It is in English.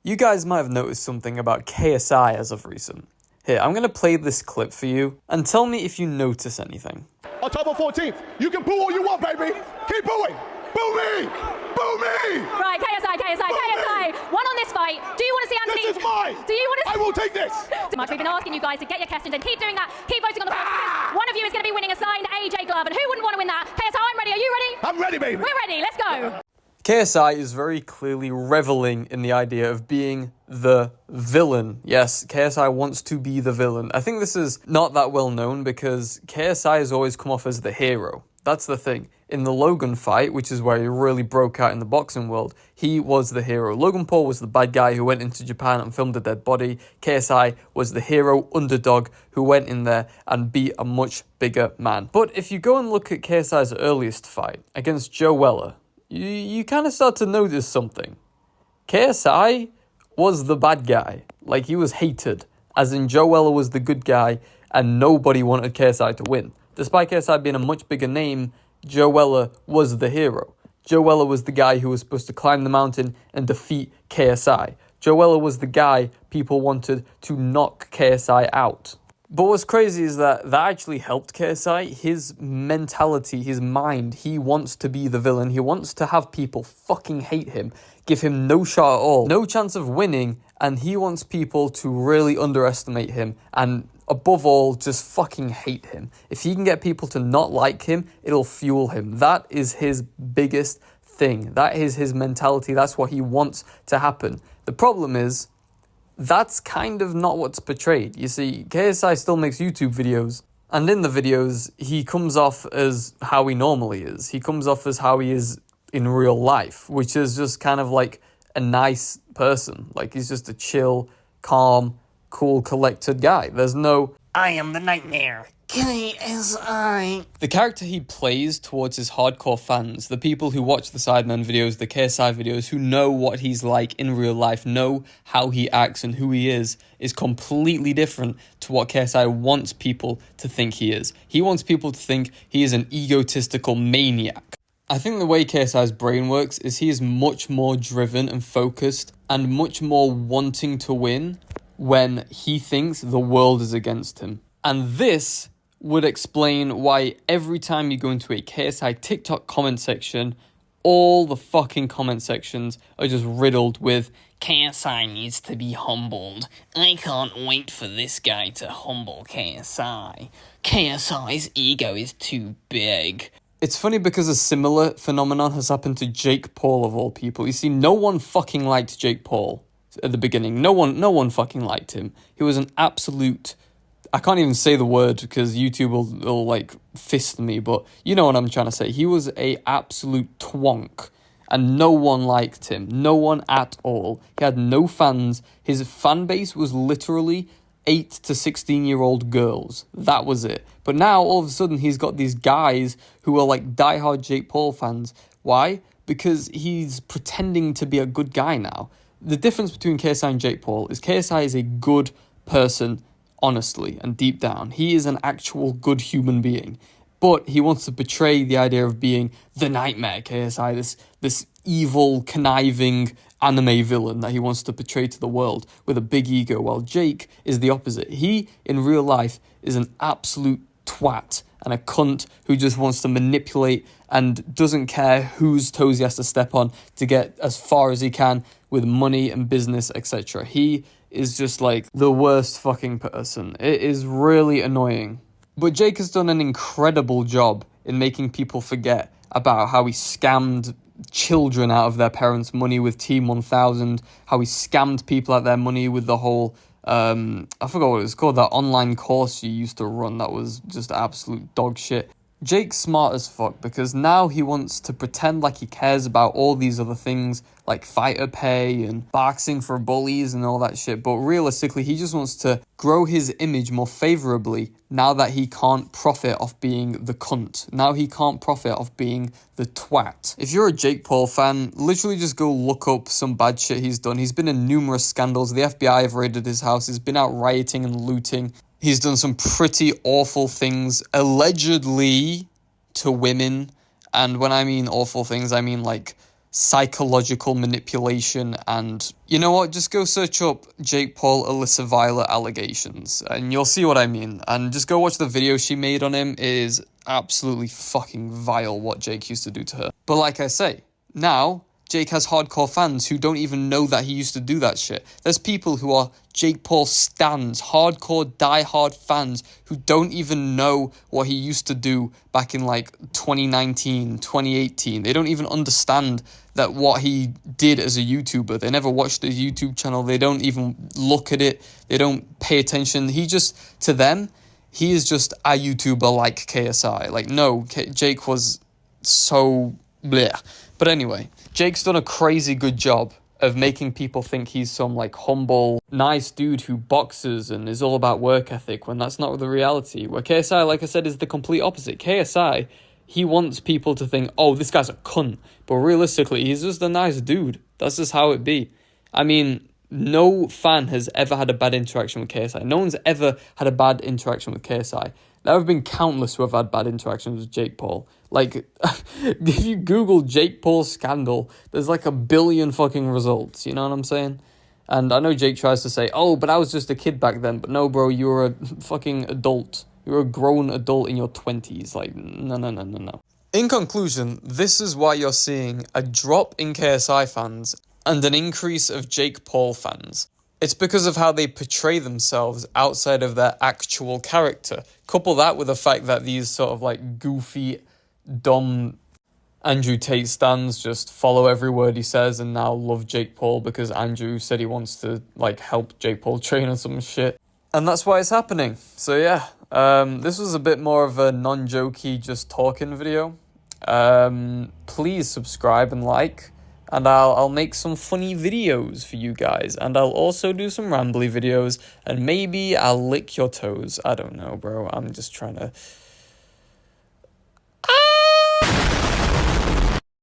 You guys might have noticed something about KSI as of recent. Here, I'm going to play this clip for you and tell me if you notice anything. October 14th, you can boo all you want, baby. Keep booing. Boo me. Boo me. Right, KSI. One on this fight. Do you want to see Anthony? This is mine. Do you want to? I will take this. Much. We've been asking you guys to get your questions and keep doing that. Keep voting on the polls. One of you is going to be winning a signed AJ glove, and who wouldn't want to win that? KSI, I'm ready. Are you ready? I'm ready, baby. We're ready. Let's go. KSI is very clearly reveling in the idea of being the villain. Yes, KSI wants to be the villain. I think this is not that well known because KSI has always come off as the hero. That's the thing. In the Logan fight, which is where he really broke out in the boxing world, he was the hero. Logan Paul was the bad guy who went into Japan and filmed a dead body. KSI was the hero underdog who went in there and beat a much bigger man. But if you go and look at KSI's earliest fight against Joe Weller, you kind of start to notice something. KSI was the bad guy. Like, he was hated. As in, Joe Weller was the good guy, and nobody wanted KSI to win. Despite KSI being a much bigger name, Joe Weller was the hero. Joe Weller was the guy who was supposed to climb the mountain and defeat KSI. Joe Weller was the guy people wanted to knock KSI out. But what's crazy is that actually helped KSI. His mentality, his mind, he wants to be the villain. He wants to have people fucking hate him, give him no shot at all, no chance of winning, and he wants people to really underestimate him and, above all, just fucking hate him. If he can get people to not like him, it'll fuel him. That is his biggest thing. That is his mentality. That's what he wants to happen. The problem is, that's kind of not what's portrayed. You see, KSI still makes YouTube videos, and in the videos, he comes off as how he normally is. He comes off as how he is in real life, which is just kind of like a nice person. Like, he's just a chill, calm, cool, collected guy. There's no, I am the nightmare. KSI. The character he plays towards his hardcore fans, the people who watch the Sidemen videos, the KSI videos, who know what he's like in real life, know how he acts and who he is completely different to what KSI wants people to think he is. He wants people to think he is an egotistical maniac. I think the way KSI's brain works is he is much more driven and focused and much more wanting to win when he thinks the world is against him. And this would explain why every time you go into a KSI TikTok comment section, all the fucking comment sections are just riddled with KSI needs to be humbled. I can't wait for this guy to humble KSI. KSI's ego is too big. It's funny because a similar phenomenon has happened to Jake Paul of all people. You see, no one fucking liked Jake Paul at the beginning. No one fucking liked him. He was an absolute, I can't even say the word because YouTube will like fist me, but you know what I'm trying to say. He was a absolute twonk and no one liked him. No one at all. He had no fans. His fan base was literally 8 to 16-year-old girls. That was it. But now, all of a sudden, he's got these guys who are like diehard Jake Paul fans. Why? Because he's pretending to be a good guy now. The difference between KSI and Jake Paul is KSI is a good person, honestly, and deep down. He is an actual good human being. But he wants to portray the idea of being the nightmare KSI, this evil, conniving anime villain that he wants to portray to the world with a big ego, while Jake is the opposite. He, in real life, is an absolute twat and a cunt who just wants to manipulate and doesn't care whose toes he has to step on to get as far as he can with money and business, etc. He is just like the worst fucking person. It is really annoying. But Jake has done an incredible job in making people forget about how he scammed children out of their parents' money with Team 1000, how he scammed people out their money with the whole, I forgot what it was called, that online course he used to run that was just absolute dog shit. Jake's smart as fuck because now he wants to pretend like he cares about all these other things like fighter pay and boxing for bullies and all that shit, but realistically he just wants to grow his image more favorably now that he can't profit off being the cunt. Now he can't profit off being the twat. If you're a Jake Paul fan, literally just go look up some bad shit he's done. He's been in numerous scandals. The FBI have raided his house. He's been out rioting and looting. He's done some pretty awful things, allegedly, to women. And when I mean awful things, I mean like psychological manipulation. And you know what, just go search up Jake Paul Alyssa Violet allegations and you'll see what I mean. And just go watch the video she made on him. It is absolutely fucking vile what Jake used to do to her. But like I say, now Jake has hardcore fans who don't even know that he used to do that shit. There's people who are Jake Paul stans, hardcore, die-hard fans who don't even know what he used to do back in like 2019, 2018. They don't even understand that what he did as a YouTuber. They never watched his YouTube channel. They don't even look at it. They don't pay attention. To them, he is just a YouTuber like KSI. Like, no, Jake was so bleh. But anyway, Jake's done a crazy good job of making people think he's some like humble, nice dude who boxes and is all about work ethic when that's not the reality. Where KSI, like I said, is the complete opposite. KSI, he wants people to think, oh, this guy's a cunt. But realistically, he's just a nice dude. That's just how it be. I mean, no fan has ever had a bad interaction with KSI. No one's ever had a bad interaction with KSI. There have been countless who have had bad interactions with Jake Paul. Like, if you Google Jake Paul scandal, there's like 1 billion fucking results, you know what I'm saying? And I know Jake tries to say, oh, but I was just a kid back then. But no, bro, you were a fucking adult. You were a grown adult in your 20s. Like, no. In conclusion, this is why you're seeing a drop in KSI fans and an increase of Jake Paul fans. It's because of how they portray themselves outside of their actual character. Couple that with the fact that these sort of like goofy, dumb Andrew Tate stans just follow every word he says and now love Jake Paul because Andrew said he wants to like help Jake Paul train or some shit. And that's why it's happening. So yeah, this was a bit more of a non-jokey, just talking video. Please subscribe and like. And I'll make some funny videos for you guys. And I'll also do some rambly videos. And maybe I'll lick your toes. I don't know, bro. I'm just trying to